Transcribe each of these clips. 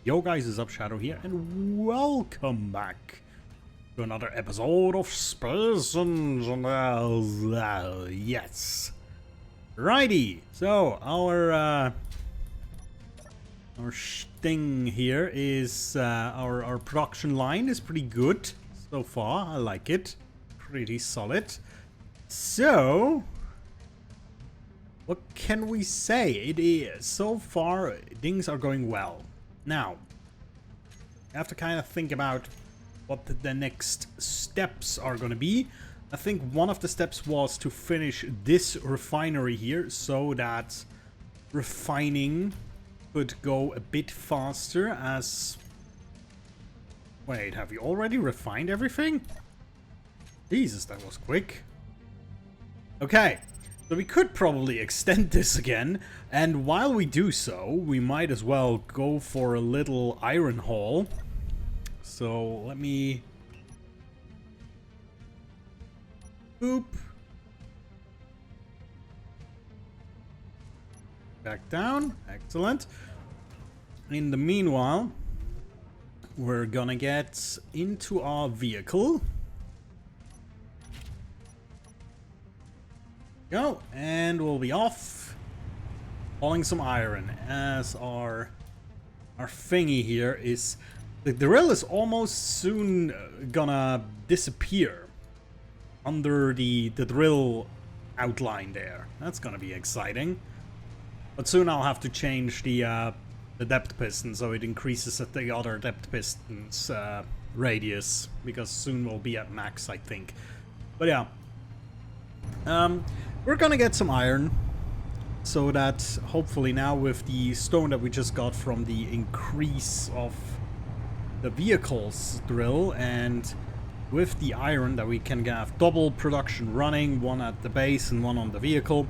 Yo guys, it's Up Shadow here, and welcome back to another episode of Space Engineers. Yes. Righty. So our thing here is our production line is pretty good so far. I like it. Pretty solid. So what can we say? It is so far things are going well. Now, I have to kind of think about what the next steps are going to be. I think one of the steps was to finish this refinery here so that refining could go a bit faster as... Wait, have you already refined everything? Jesus, that was quick. Okay. So we could probably extend this again, and while we do so, we might as well go for a little iron haul. So let me... Boop. Back down. Excellent. In the meanwhile, we're gonna get into our vehicle. Go, and we'll be off hauling some iron as our thingy here is... The drill is almost soon gonna disappear under the drill outline there. That's gonna be exciting. But soon I'll have to change the depth piston so it increases at the other depth piston's radius, because soon we'll be at max, I think. But yeah. We're gonna get some iron, so that hopefully now with the stone that we just got from the increase of the vehicle's drill, and with the iron that we can have double production running, one at the base and one on the vehicle.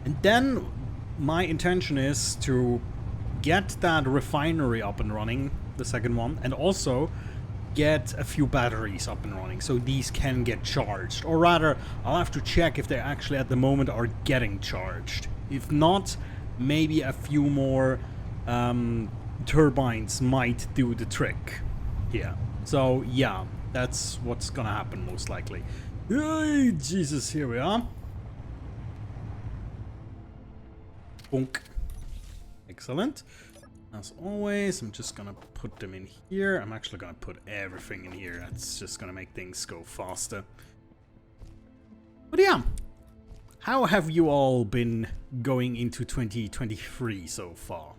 And then my intention is to get that refinery up and running, the second one, and also get a few batteries up and running so these can get charged, or rather I'll have to check if they actually at the moment are getting charged. If not, maybe a few more turbines might do the trick here. So yeah, that's what's gonna happen most likely. Hey, Jesus, here we are. Bonk. Excellent. As always, I'm just gonna put them in here. I'm actually gonna put everything in here. That's just gonna make things go faster. But yeah, how have you all been going into 2023 so far?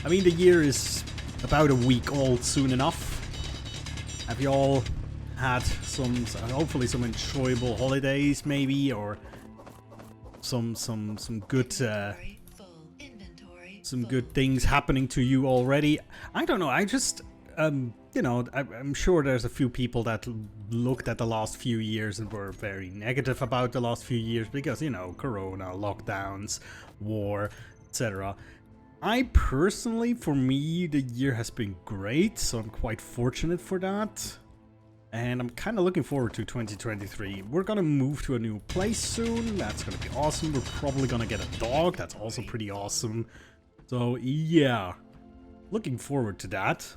I mean, the year is about a week old soon enough. Have you all had some, hopefully some enjoyable holidays maybe, or some good some good things happening to you already? I don't know, I just, you know, I'm sure there's a few people that looked at the last few years and were very negative about the last few years because, you know, corona, lockdowns, war, etc. I personally, for me, the year has been great, so I'm quite fortunate for that. And I'm kind of looking forward to 2023. We're gonna move to a new place soon. That's gonna be awesome. We're probably gonna get a dog. That's also pretty awesome. So yeah, looking forward to that.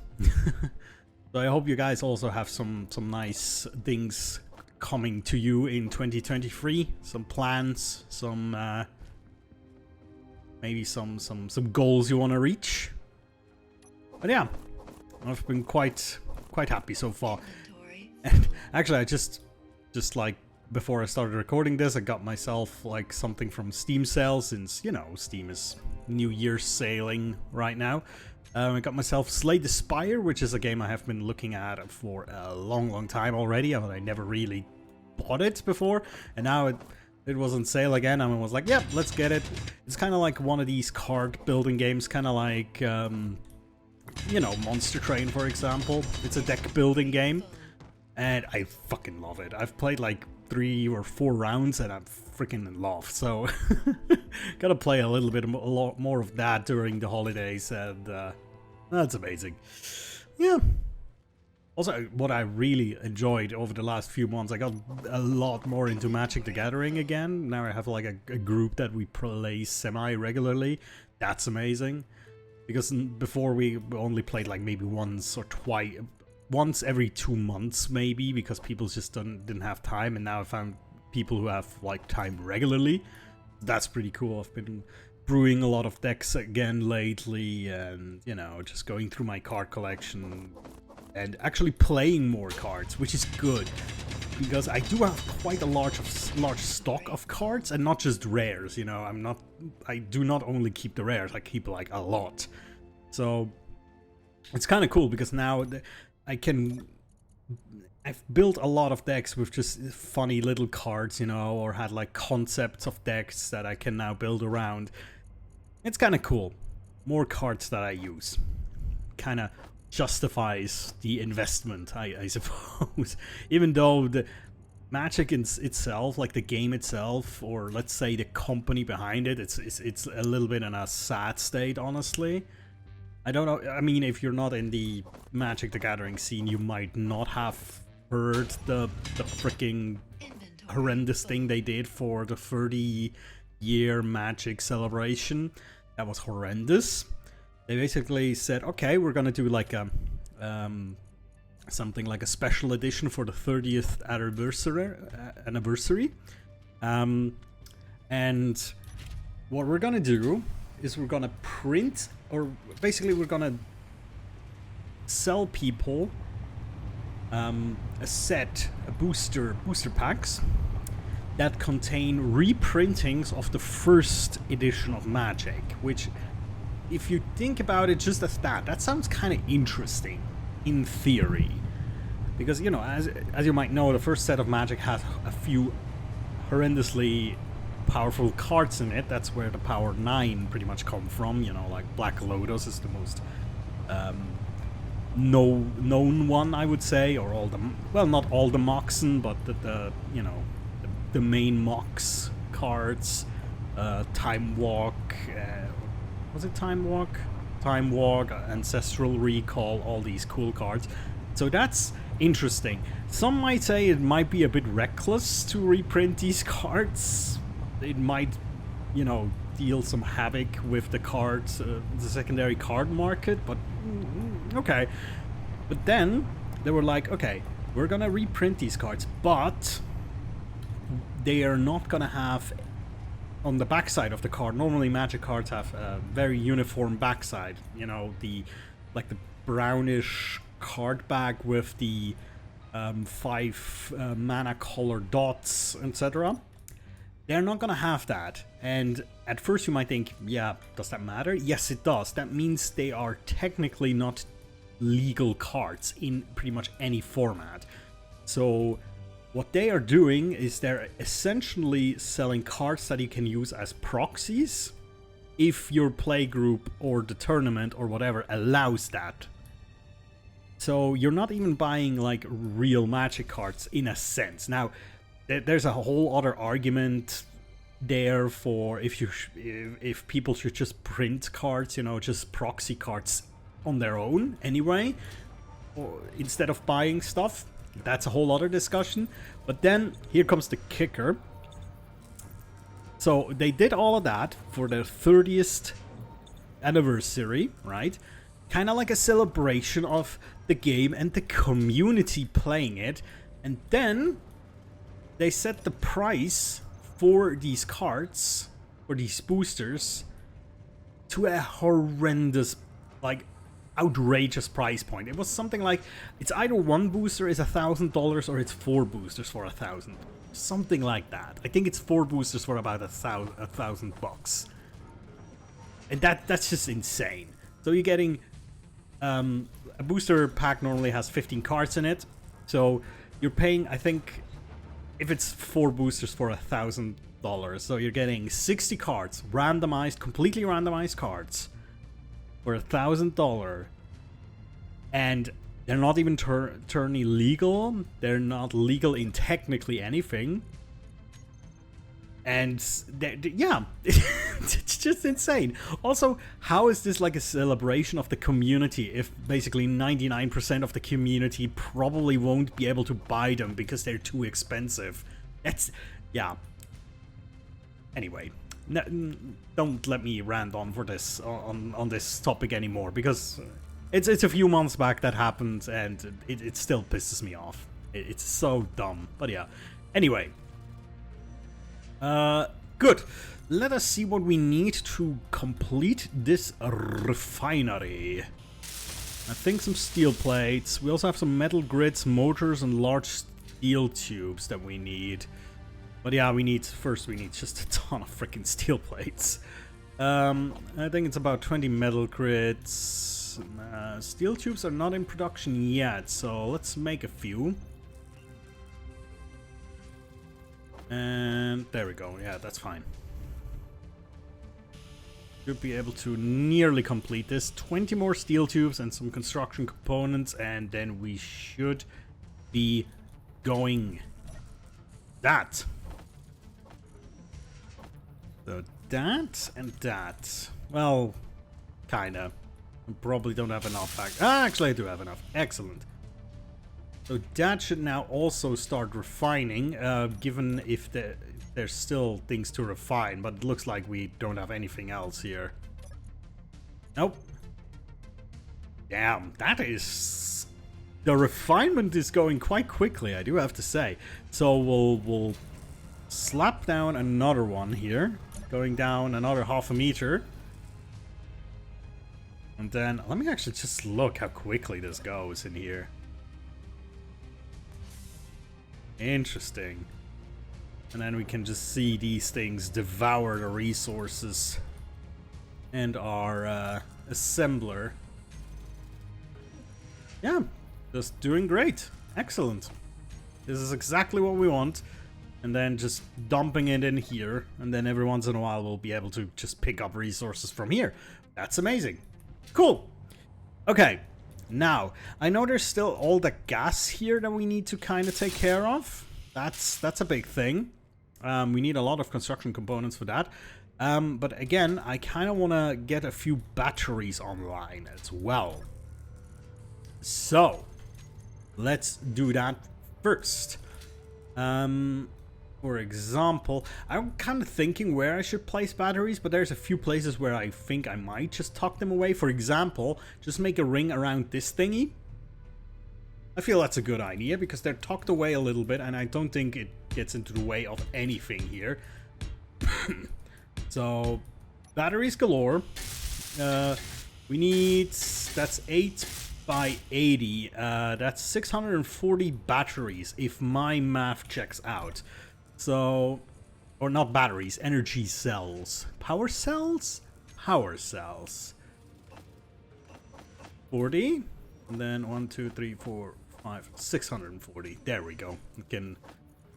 So I hope you guys also have some nice things coming to you in 2023. Some plans, some maybe some goals you want to reach. But yeah, I've been quite happy so far. And actually, I just like before I started recording this, I got myself like something from Steam sales, since, you know, Steam is New Year's sailing right now. I got myself Slay the Spire, which is a game I have been looking at for a long time already, but I never really bought it before. And now it was on sale again, and I was like, yep, let's get it. It's kind of like one of these card building games, kind of like, you know, Monster Train, for example. It's a deck building game, and I fucking love it. I've played like 3 or 4 rounds, and I'm freaking in love. So gotta play a lot more of that during the holidays, and that's amazing. Yeah. Also, what I really enjoyed over the last few months, I got a lot more into Magic the Gathering again. Now I have like a group that we play semi-regularly. That's amazing. Because before we only played like maybe once or twice, once every 2 months maybe, because people just didn't have time, and now I found people who have like time regularly. That's pretty cool. I've been brewing a lot of decks again lately, and you know, just going through my card collection and actually playing more cards, which is good. Because I do have quite a large stock of cards, and not just rares, you know. I do not only keep the rares, I keep like a lot. So it's kind of cool because now I've built a lot of decks with just funny little cards, you know, or had like concepts of decks that I can now build around. It's kind of cool. More cards that I use. Kind of justifies the investment, I suppose. Even though the Magic itself, like the game itself, or let's say the company behind it, it's a little bit in a sad state, honestly. I don't know. I mean, if you're not in the Magic the Gathering scene, you might not have heard the freaking horrendous thing they did for the 30-year Magic celebration. That was horrendous. They basically said, okay, we're gonna do like a something like a special edition for the 30th anniversary. And what we're gonna do is we're gonna print, or basically we're gonna sell people a booster packs that contain reprintings of the first edition of Magic, which, if you think about it just as that sounds kind of interesting in theory. Because, you know, as you might know, the first set of Magic has a few horrendously powerful cards in it. That's where the Power 9 pretty much come from, you know, like Black Lotus is the most known one, I would say, or all the, well, not all the Moxen, but the you know, the main Mox cards, Time Walk, was it Time Walk? Time Walk, Ancestral Recall, all these cool cards. So that's interesting. Some might say it might be a bit reckless to reprint these cards. It might, you know, deal some havoc with the cards, the secondary card market, but okay. But then they were like, okay, we're gonna reprint these cards, but they are not gonna have on the backside of the card. Normally Magic cards have a very uniform backside, you know, the brownish card back with the 5 mana color dots, etc. They're not gonna have that. And at first you might think, yeah, does that matter? Yes, it does. That means they are technically not legal cards in pretty much any format. So what they are doing is they're essentially selling cards that you can use as proxies if your playgroup or the tournament or whatever allows that. So you're not even buying like real Magic cards in a sense. Now, there's a whole other argument there for if people should just print cards, you know, just proxy cards on their own anyway, or instead of buying stuff. That's a whole other discussion. But then here comes the kicker. So they did all of that for their 30th anniversary, right? Kind of like a celebration of the game and the community playing it. And then they set the price for these cards, or these boosters, to a horrendous, like, outrageous price point. It was something like, it's either one booster is $1,000 or it's 4 boosters for $1,000. Something like that. I think it's 4 boosters for about $1,000. And that's just insane. So you're getting a booster pack normally has 15 cards in it. So you're paying, I think, if it's 4 boosters for $1,000, so you're getting 60 cards, randomized, completely randomized cards for $1,000, and they're not even turning legal. They're not legal in technically anything. And yeah, it's just insane. Also, how is this like a celebration of the community if basically 99% of the community probably won't be able to buy them because they're too expensive? That's, yeah. Anyway, don't let me rant on for this on this topic anymore, because it's a few months back that happened, and it still pisses me off. It's so dumb. But yeah. Anyway. Good. Let us see what we need to complete this refinery. I think some steel plates. We also have some metal grids, motors, and large steel tubes that we need. But yeah, we need just a ton of freaking steel plates. I think it's about 20 metal grids. Steel tubes are not in production yet, so let's make a few. And there we go. Yeah, that's fine. Should be able to nearly complete this. 20 more steel tubes and some construction components, and then we should be going. That. So that and that. Well, kinda. I probably don't have enough. Actually, I do have enough. Excellent. So that should now also start refining, given if there's still things to refine, but it looks like we don't have anything else here. Nope. Damn, that is... The refinement is going quite quickly, I do have to say. So we'll slap down another one here, going down another half a meter. And then, let me actually just look how quickly this goes in here. Interesting. And then we can just see these things devour the resources. And our assembler. Yeah, just doing great. Excellent. This is exactly what we want. And then just dumping it in here. And then every once in a while we'll be able to just pick up resources from here. That's amazing. Cool. Okay. Now, I know there's still all the gas here that we need to kind of take care of. That's a big thing. We need a lot of construction components for that. But again, I kind of want to get a few batteries online as well. So, let's do that first. For example, I'm kind of thinking where I should place batteries, but there's a few places where I think I might just tuck them away. For example, just make a ring around this thingy. I feel that's a good idea because they're tucked away a little bit and I don't think it gets into the way of anything here. So, batteries galore. We need, that's 8 by 80. That's 640 batteries if my math checks out. So, or not batteries, energy cells. Power cells? Power cells. 40. And then 1, 2, 3, 4, 5, 640. There we go. We can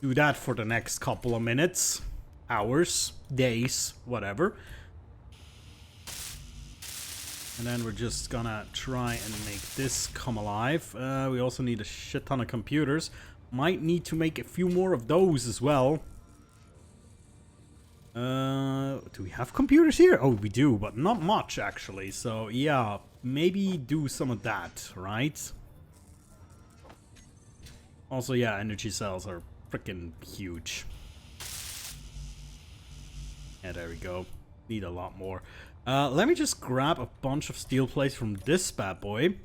do that for the next couple of minutes. Hours, days, whatever. And then we're just gonna try and make this come alive. We also need a shit ton of computers. Might need to make a few more of those as well. Do we have computers here? Oh, we do, but not much actually. So yeah, maybe do some of that, right? Also, yeah, energy cells are freaking huge. Yeah, there we go. Need a lot more. Let me just grab a bunch of steel plates from this bad boy.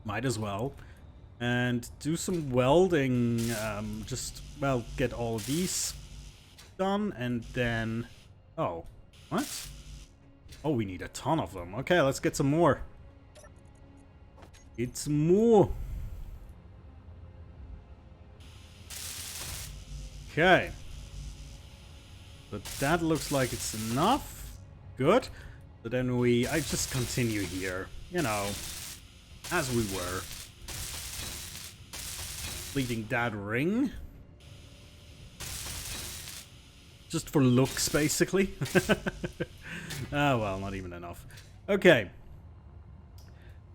Might as well. And do some welding. Just, well, get all of these done. And then... Oh, what? Oh, we need a ton of them. Okay, let's get some more. It's more. Okay. But that looks like it's enough. Good. So then I just continue here. You know, as we were. Completing that ring. Just for looks, basically. Ah, well, not even enough. Okay.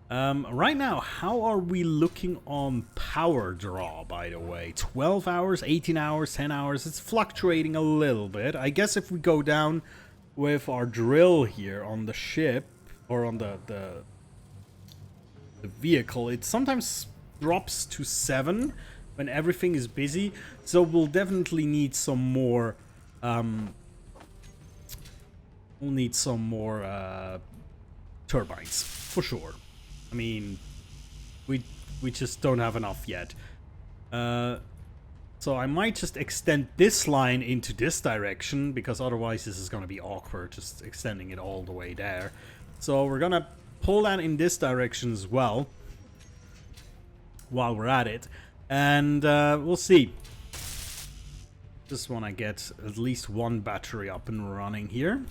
Right now, how are we looking on power draw, by the way? 12 hours, 18 hours, 10 hours? It's fluctuating a little bit. I guess if we go down with our drill here on the ship, or on the vehicle, it sometimes drops to 7 when everything is busy. So we'll definitely need some more we'll need some more turbines for sure. I mean, we just don't have enough yet. So I might just extend this line into this direction, because otherwise this is going to be awkward, just extending it all the way there. So we're going to pull that in this direction as well, while we're at it. And we'll see. Just want to get at least one battery up and running here.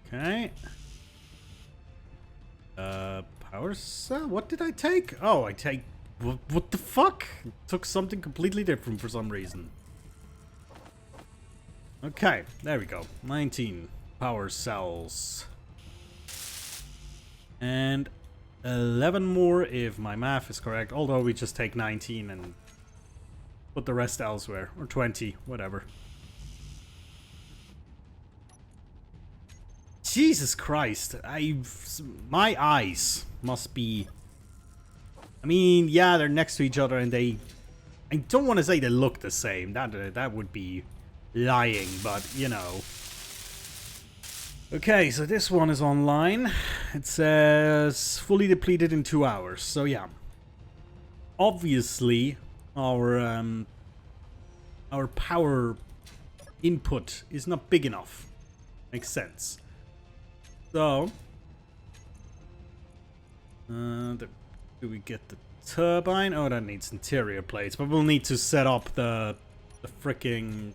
Okay. Power cell? What did I take? Oh, I take... What the fuck? Took something completely different for some reason. Okay, there we go. 19 power cells. And 11 more if my math is correct. Although we just take 19 and put the rest elsewhere. Or 20, whatever. Jesus Christ, my eyes must be... I mean, yeah, they're next to each other and they... I don't want to say they look the same, that would be lying, but, you know. Okay, so this one is online. It says fully depleted in 2 hours, so yeah. Obviously, our power input is not big enough. Makes sense. So, do we get the turbine? Oh, that needs interior plates, but we'll need to set up the fricking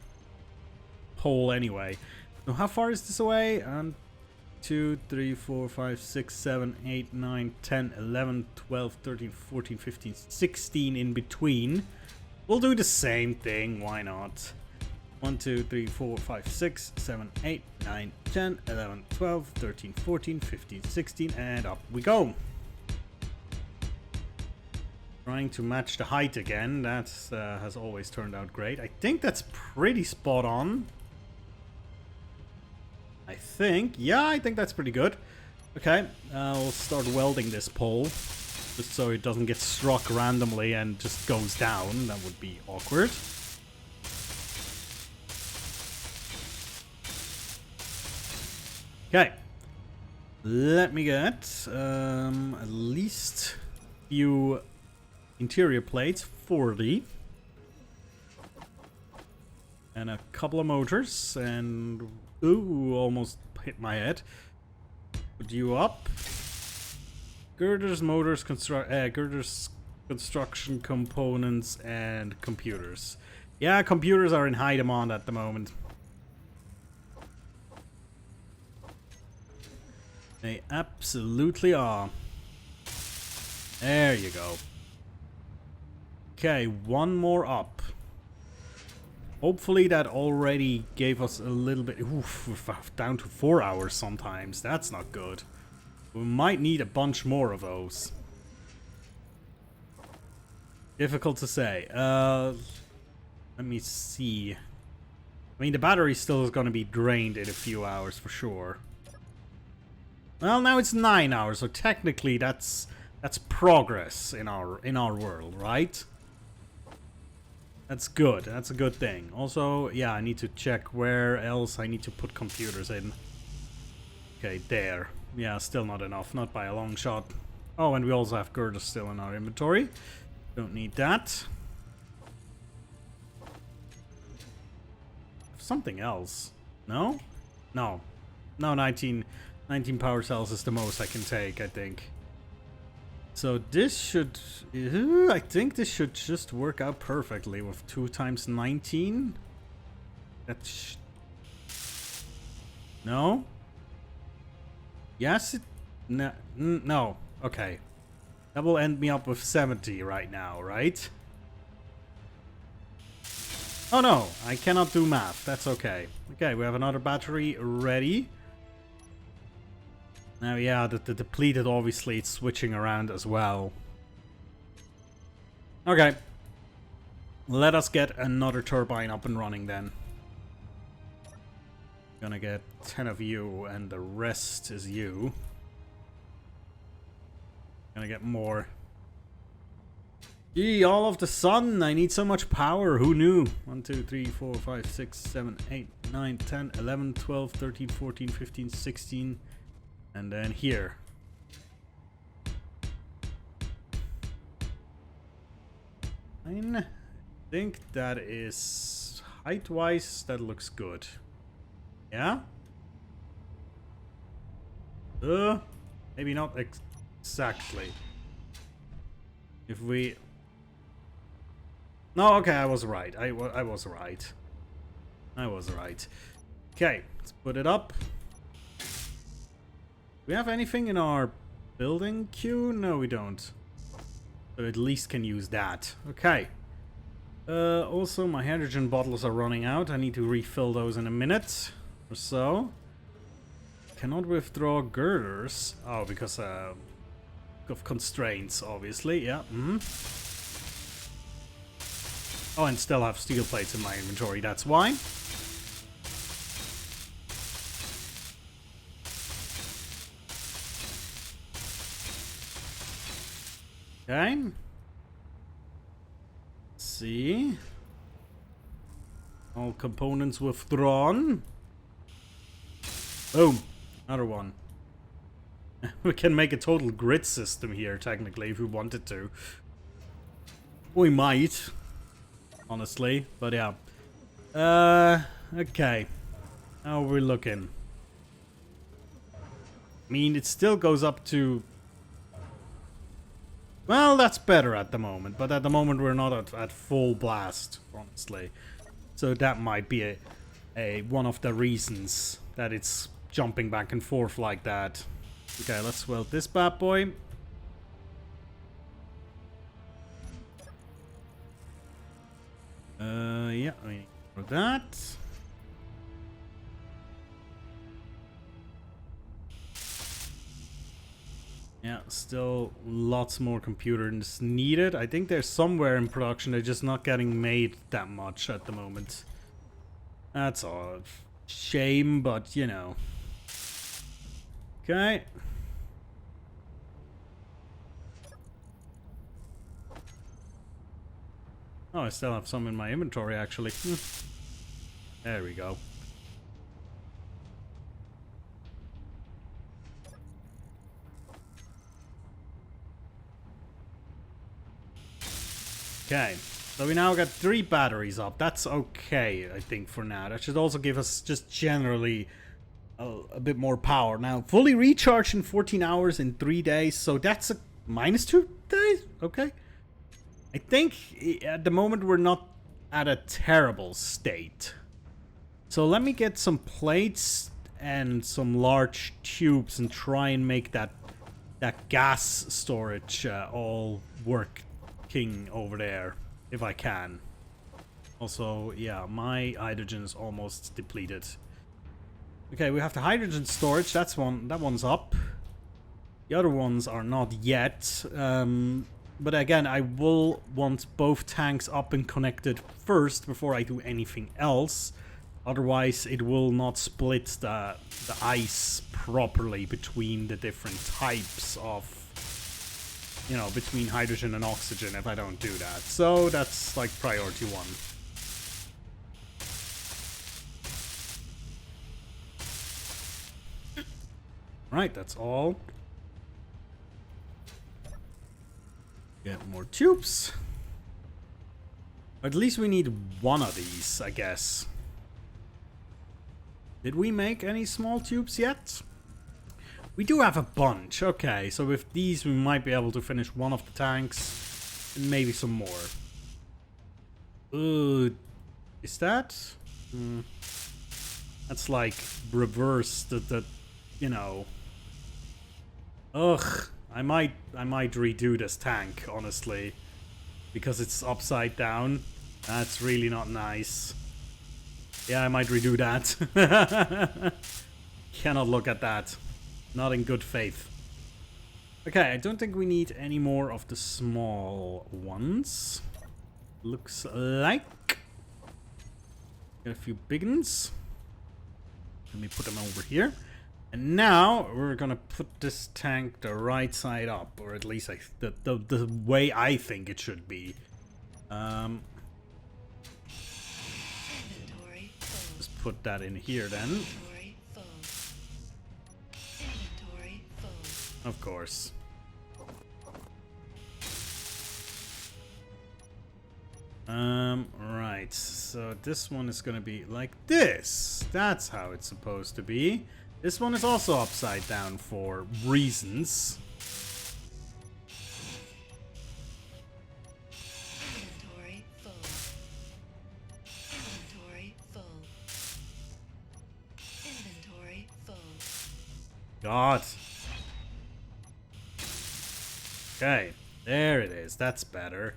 pole anyway. So how far is this away? 2, 3, 4, 5, 6, 7, 8, 9, 10, 11, 12, 13, 14, 15, 16 in between. We'll do the same thing, why not? 1, 2, 3, 4, 5, 6, 7, 8, 9, 10, 11, 12, 13, 14, 15, 16, and up we go. Trying to match the height again, that has always turned out great. I think that's pretty spot on. I think, yeah, I think that's pretty good. Okay, we'll start welding this pole, just so it doesn't get struck randomly and just goes down. That would be awkward. Okay, let me get at least a few interior plates, 40. And a couple of motors, and ooh, almost hit my head. Put you up. Girders, motors, girders, construction components, and computers. Yeah, computers are in high demand at the moment. They absolutely are. There you go. Okay, one more up. Hopefully that already gave us a little bit... Oof, we're down to 4 hours sometimes. That's not good. We might need a bunch more of those. Difficult to say. Let me see. I mean, the battery still is going to be drained in a few hours for sure. Well, now it's 9 hours, so technically that's progress in our world, right? That's good. That's a good thing. Also, yeah, I need to check where else I need to put computers in. Okay, there. Yeah, still not enough. Not by a long shot. Oh, and we also have girders still in our inventory. Don't need that. Something else. No? No. No, 19 power cells is the most I can take, I think. So this should... I think this should just work out perfectly with 2 times 19. That's... No? Yes? No. No. Okay. That will end me up with 70 right now, right? Oh no, I cannot do math. That's okay. Okay, we have another battery ready. Now, yeah, the depleted, obviously, it's switching around as well. Okay. Let us get another turbine up and running then. Gonna get 10 of you, and the rest is you. Gonna get more. Gee, all of the sun. I need so much power. Who knew? 1, 2, 3, 4, 5, 6, 7, 8, 9, 10, 11, 12, 13, 14, 15, 16. And then here. I think that is height-wise, that looks good. Yeah? Maybe not exactly. If we... No, okay, I was right. I was right. I was right. Okay, let's put it up. Do we have anything in our building queue? No, we don't. So at least can use that. Okay. Also, my hydrogen bottles are running out. I need to refill those in a minute or so. Cannot withdraw girders. Oh, because of constraints, obviously. Yeah. Oh, and still have steel plates in my inventory. That's why. Okay. Let's see. All components withdrawn. Boom. Another one. We can make a total grid system here, technically, if we wanted to. We might. Honestly. But yeah. Okay. How are we looking? I mean, it still goes up to... Well, that's better at the moment. But at the moment, we're not at full blast, honestly. So that might be one of the reasons that it's jumping back and forth like that. Okay, let's weld this bad boy. Yeah, I mean, for that. Yeah, still lots more computers needed. I think they're somewhere in production. They're just not getting made that much at the moment. That's a shame, but you know. Okay. Oh, I still have some in my inventory, actually. There we go. Okay, so we now got 3 batteries up. That's okay, I think, for now. That should also give us just generally a bit more power. Now, fully recharged in 14 hours in 3 days, so that's a -2 days? Okay. I think at the moment we're not at a terrible state. So let me get some plates and some large tubes and try and make that gas storage all working over there, if I can. Also, yeah, my hydrogen is almost depleted. Okay, we have the hydrogen storage. That one's up. The other ones are not yet. But again, I will want both tanks up and connected first before I do anything else. Otherwise, it will not split the ice properly between the different types of, you know, between hydrogen and oxygen if I don't do that. So that's like priority 1. Right, that's all. Get more tubes. At least we need one of these, I guess. Did we make any small tubes yet? We do have a bunch. Okay, so with these we might be able to finish one of the tanks. And maybe some more. Is that? That's like reverse the you know. Ugh. I might redo this tank, honestly, because it's upside down. That's really not nice. Yeah, I might redo that. Cannot look at that. Not in good faith. Okay, I don't think we need any more of the small ones. Looks like. Got a few big ones. Let me put them over here. And now we're gonna put this tank the right side up, or at least the way I think it should be. Just put that in here then. Of course. Right, so this one is gonna be like this. That's how it's supposed to be. This one is also upside down for reasons. Inventory full. Inventory full. Inventory full. God. Okay, there it is. That's better.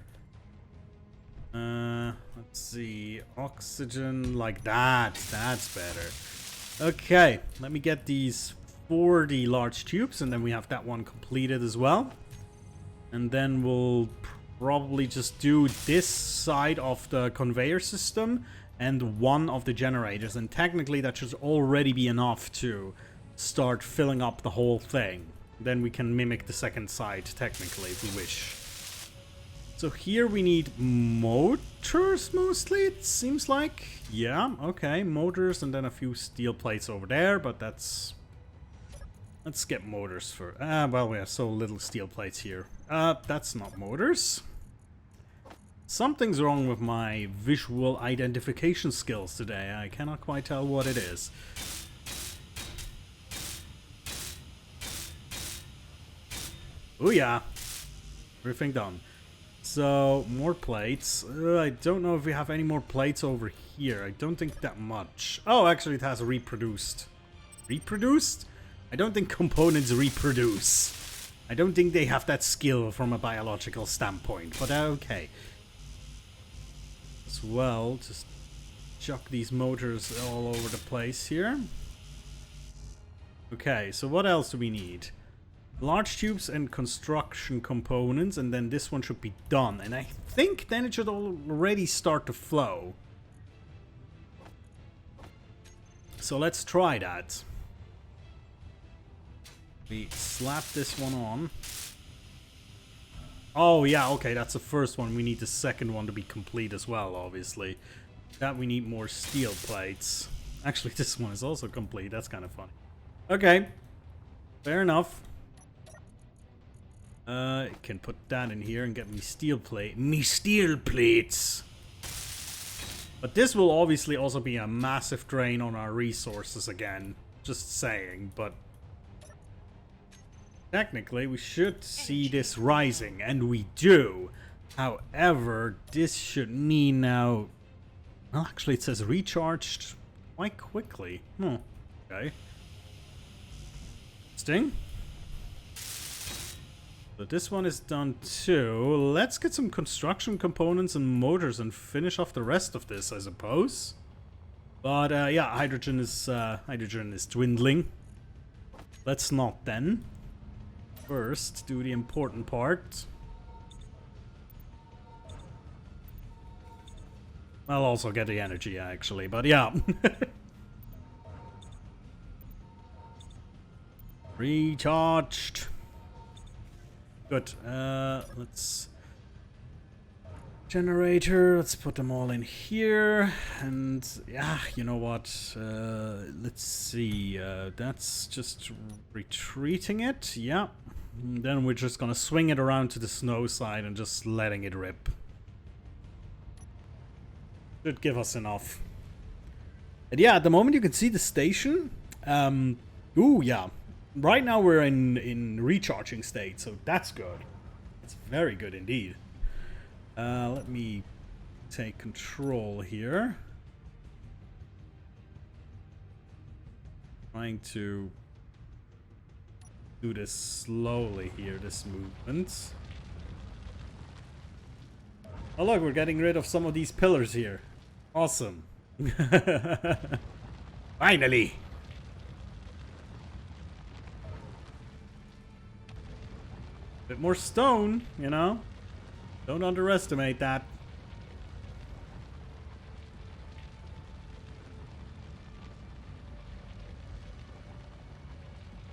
Let's see. Oxygen like that. That's better. Okay, let me get these 40 large tubes, and then we have that one completed as well. And then we'll probably just do this side of the conveyor system and one of the generators. And technically that should already be enough to start filling up the whole thing. Then we can mimic the second side technically if we wish. So here we need motors mostly, it seems like. Yeah, okay, motors and then a few steel plates over there, but that's... Let's get motors for... well, we have so little steel plates here. That's not motors. Something's wrong with my visual identification skills today. I cannot quite tell what it is. Oh yeah, everything done. So, more plates. I don't know if we have any more plates over here. I don't think that much. Oh, actually it has reproduced. Reproduced? I don't think components reproduce. I don't think they have that skill from a biological standpoint, but okay. As well, just chuck these motors all over the place here. Okay, so what else do we need? Large tubes and construction components, and then this one should be done. And I think then it should already start to flow. So let's try that. We slap this one on. Oh yeah, okay, that's the first one. We need the second one to be complete as well, obviously. That we need more steel plates. Actually, this one is also complete. That's kind of funny. Okay, fair enough. Can put that in here and get me steel plate. Me steel plates! But this will obviously also be a massive drain on our resources again. Just saying, but... Technically, we should see this rising, and we do. However, this should mean now... Well, actually it says recharged quite quickly. Okay. Sting? So this one is done too. Let's get some construction components and motors and finish off the rest of this, I suppose. But yeah, hydrogen is dwindling. Let's not then. First, do the important part. I'll also get the energy actually, but yeah. Recharged. Good. Let's generator. Let's put them all in here. And yeah, you know what? Let's see. That's just retreating it. Yeah. And then we're just gonna swing it around to the snow side and just letting it rip. Should give us enough. And yeah, at the moment you can see the station. Ooh, yeah. Right now we're in recharging state, so that's good. It's very good indeed. Let me take control here. Trying to do this slowly here, this movement. Oh look, we're getting rid of some of these pillars here. Awesome. Finally! Bit more stone, you know? Don't underestimate that.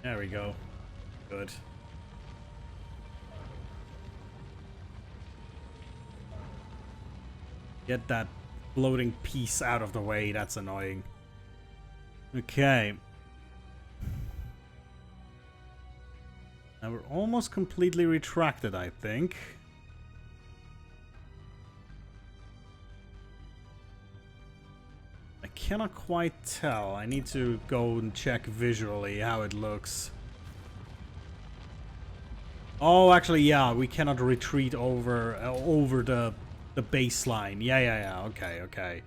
There we go. Good. Get that floating piece out of the way. That's annoying. Okay. Now we're almost completely retracted, I think. I cannot quite tell. I need to go and check visually how it looks. Oh, actually, yeah, we cannot retreat over the baseline. Yeah. Okay.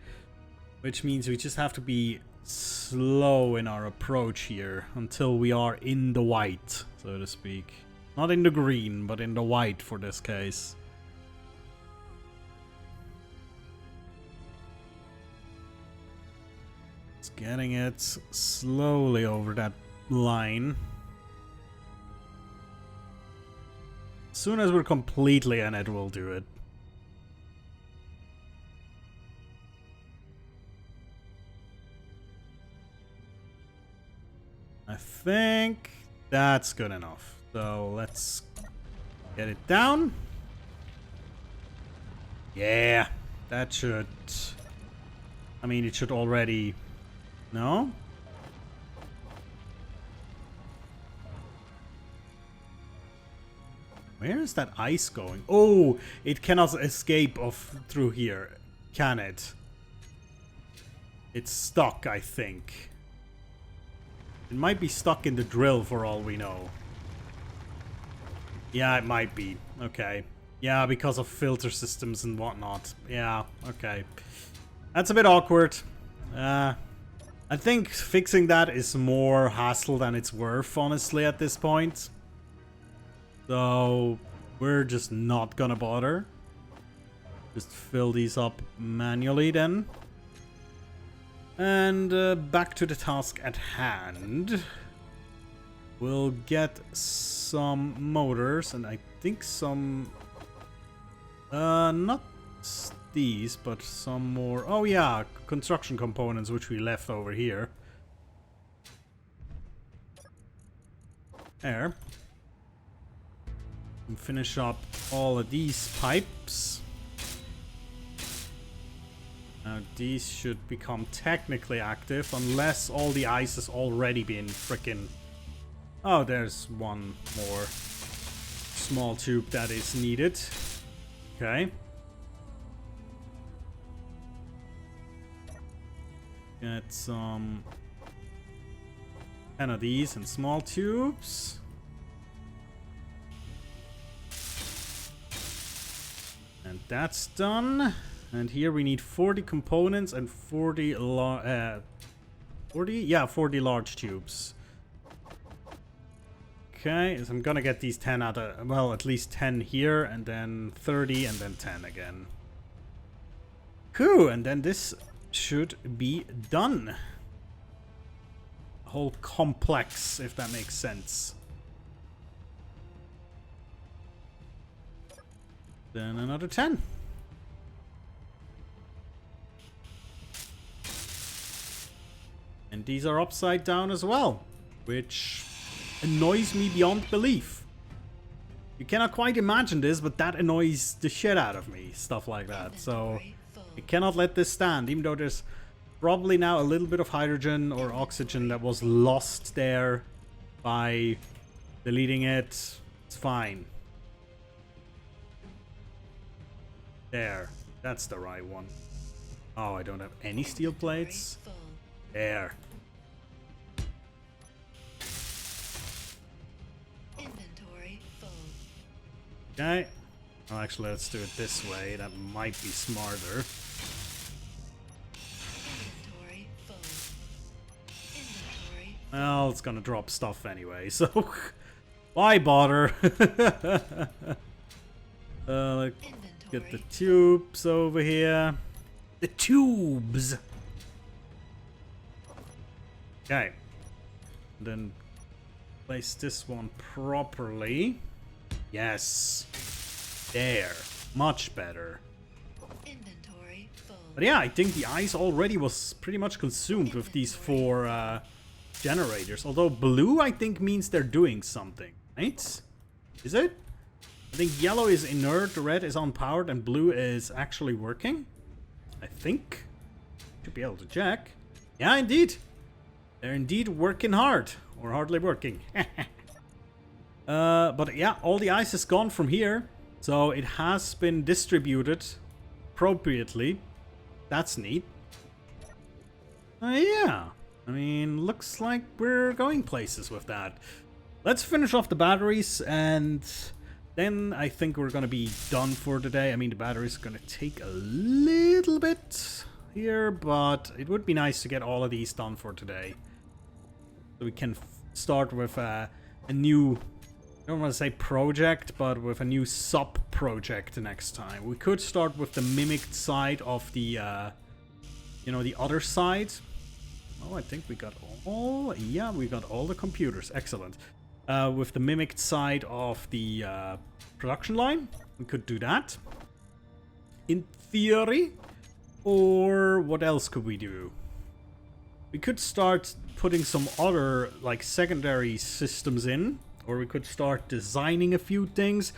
Which means we just have to be slow in our approach here until we are in the white, so to speak. Not in the green, but in the white for this case. It's getting it slowly over that line. As soon as we're completely in it, we'll do it. I think that's good enough. So let's get it down. Yeah, that should... I mean, it should already... No? Where is that ice going? Oh, it cannot escape through here, can it? It's stuck, I think. It might be stuck in the drill for all we know. Yeah, it might be. Okay. Yeah, because of filter systems and whatnot. Yeah, okay. That's a bit awkward. I think fixing that is more hassle than it's worth, honestly, at this point. So, we're just not gonna bother. Just fill these up manually then. And back to the task at hand. We'll get some motors and I think some... not these, but some more... Oh yeah, construction components which we left over here. There. And finish up all of these pipes. Now these should become technically active unless all the ice has already been frickin'... Oh, there's one more small tube that is needed. Okay. Get some 10 of these in small tubes. And that's done. And here we need 40 components and 40 40 large tubes. Okay, so I'm gonna get these 10 out of, well, at least 10 here, and then 30, and then 10 again. Cool, and then this should be done. Whole complex, if that makes sense. Then another 10. And these are upside down as well, which annoys me beyond belief. You cannot quite imagine this, but that annoys the shit out of me, stuff like that. So I cannot let this stand, even though there's probably now a little bit of hydrogen or oxygen that was lost there by deleting it. It's fine. There, that's the right one. Oh, I don't have any steel plates. There. Inventory full. Okay. Well, actually, let's do it this way. That might be smarter. Inventory full. Inventory. Well, it's gonna drop stuff anyway, so why bother? Get the tubes over here. The tubes! Okay. Then place this one properly. Yes. There. Much better. Inventory full. But yeah, I think the ice already was pretty much consumed with these four generators. Although blue, I think, means they're doing something, right? Is it? I think yellow is inert, red is unpowered, and blue is actually working. I think. Should be able to check. Yeah, indeed. They're indeed working hard. Or hardly working. But yeah, all the ice is gone from here. So it has been distributed appropriately. That's neat. Yeah. I mean, looks like we're going places with that. Let's finish off the batteries, and then I think we're going to be done for today. I mean, the batteries are going to take a little bit here, but it would be nice to get all of these done for today. So we can start with a new, I don't want to say project, but with a new sub-project next time. We could start with the mimicked side of the, you know, the other side. Oh, I think we got all, yeah, we got all the computers. Excellent. With the mimicked side of the production line, we could do that. In theory. Or what else could we do? We could start putting some other, like, secondary systems in. Or we could start designing a few things.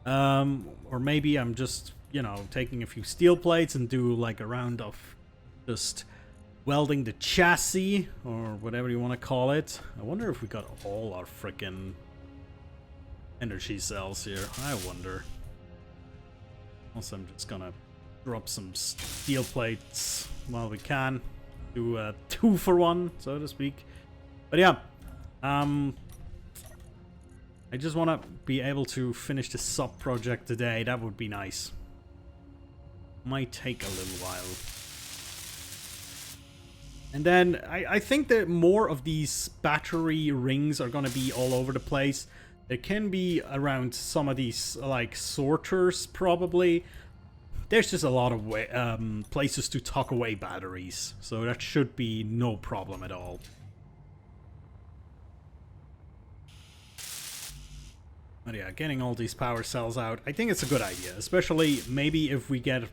Or maybe I'm just, you know, taking a few steel plates and do, like, a round of just welding the chassis, or whatever you want to call it. I wonder if we got all our frickin' energy cells here. I wonder. Also, I'm just gonna drop some steel plates while we can. Do a 2-for-1, so to speak. But yeah, I just want to be able to finish the sub-project today. That would be nice. Might take a little while. And then I think that more of these battery rings are going to be all over the place. There can be around some of these, like, sorters, probably. There's just a lot of places to tuck away batteries. So that should be no problem at all. But yeah, getting all these power cells out, I think it's a good idea. Especially maybe if we get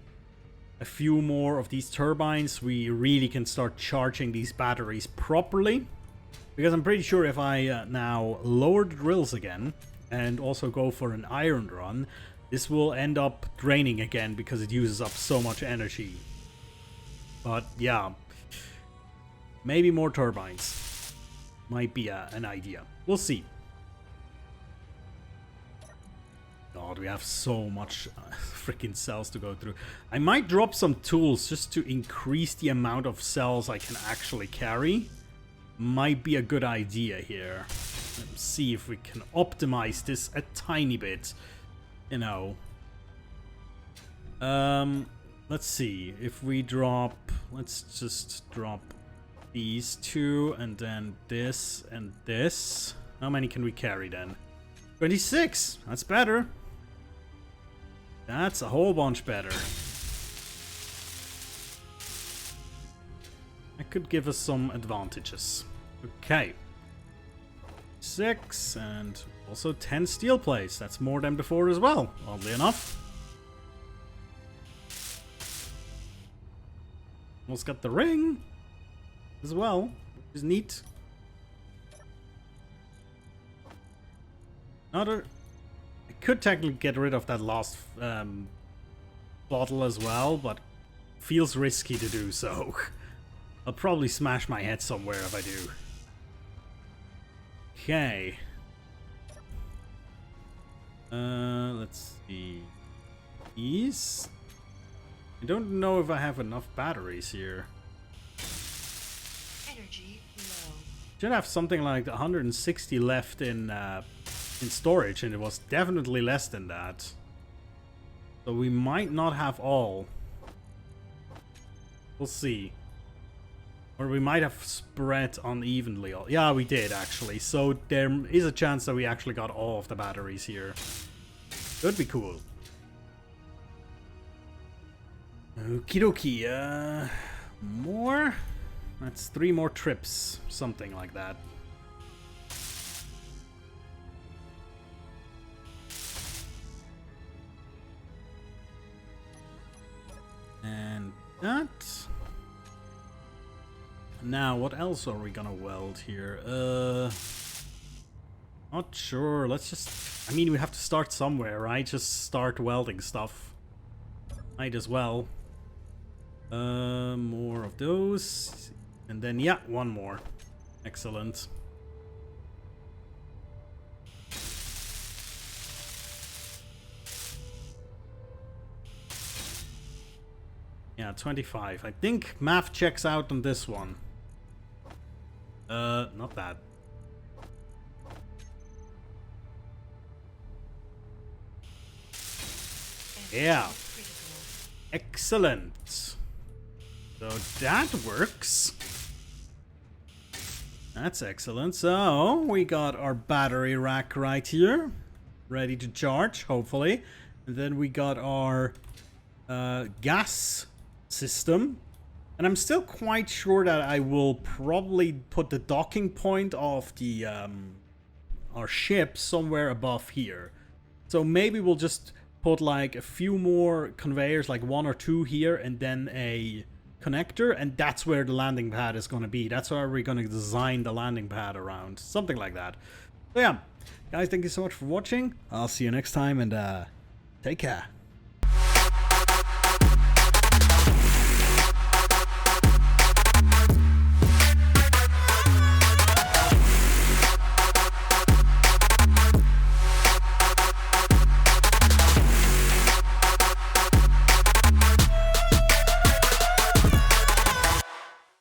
a few more of these turbines, we really can start charging these batteries properly. Because I'm pretty sure if I now lower the drills again and also go for an iron run, this will end up draining again because it uses up so much energy. But yeah, maybe more turbines might be an idea. We'll see. God, we have so much freaking cells to go through. I might drop some tools just to increase the amount of cells I can actually carry. Might be a good idea here. Let's see if we can optimize this a tiny bit. You know. Let's see. If we drop... Let's just drop these two, and then this and this. How many can we carry then? 26! That's better. That's a whole bunch better. That could give us some advantages. Okay. 6 and also 10 steel plates. That's more than before as well, oddly enough. Almost got the ring as well, which is neat. Another... I could technically get rid of that last bottle as well, but feels risky to do so. I'll probably smash my head somewhere if I do. Okay. Let's see. These? I don't know if I have enough batteries here. Energy low. Should have something like 160 left in storage, and it was definitely less than that. So we might not have all. We'll see. Or we might have spread unevenly. Yeah, we did actually. So there is a chance that we actually got all of the batteries here. Could be cool. Okie dokie. More? That's 3 more trips. Something like that. And that. Now, what else are we gonna weld here? Not sure. Let's just... I mean, we have to start somewhere, right? Just start welding stuff. Might as well. More of those. And then, yeah, one more. Excellent. Yeah, 25. I think math checks out on this one. Not that. Yeah. Excellent. So that works. That's excellent. So we got our battery rack right here, ready to charge, hopefully. And then we got our gas system. And I'm still quite sure that I will probably put the docking point of the our ship somewhere above here. So maybe we'll just put like a few more conveyors, like 1 or 2 here, and then a connector, and that's where the landing pad is going to be. That's where we're going to design the landing pad around. Something like that. So yeah, guys, thank you so much for watching. I'll see you next time, and take care.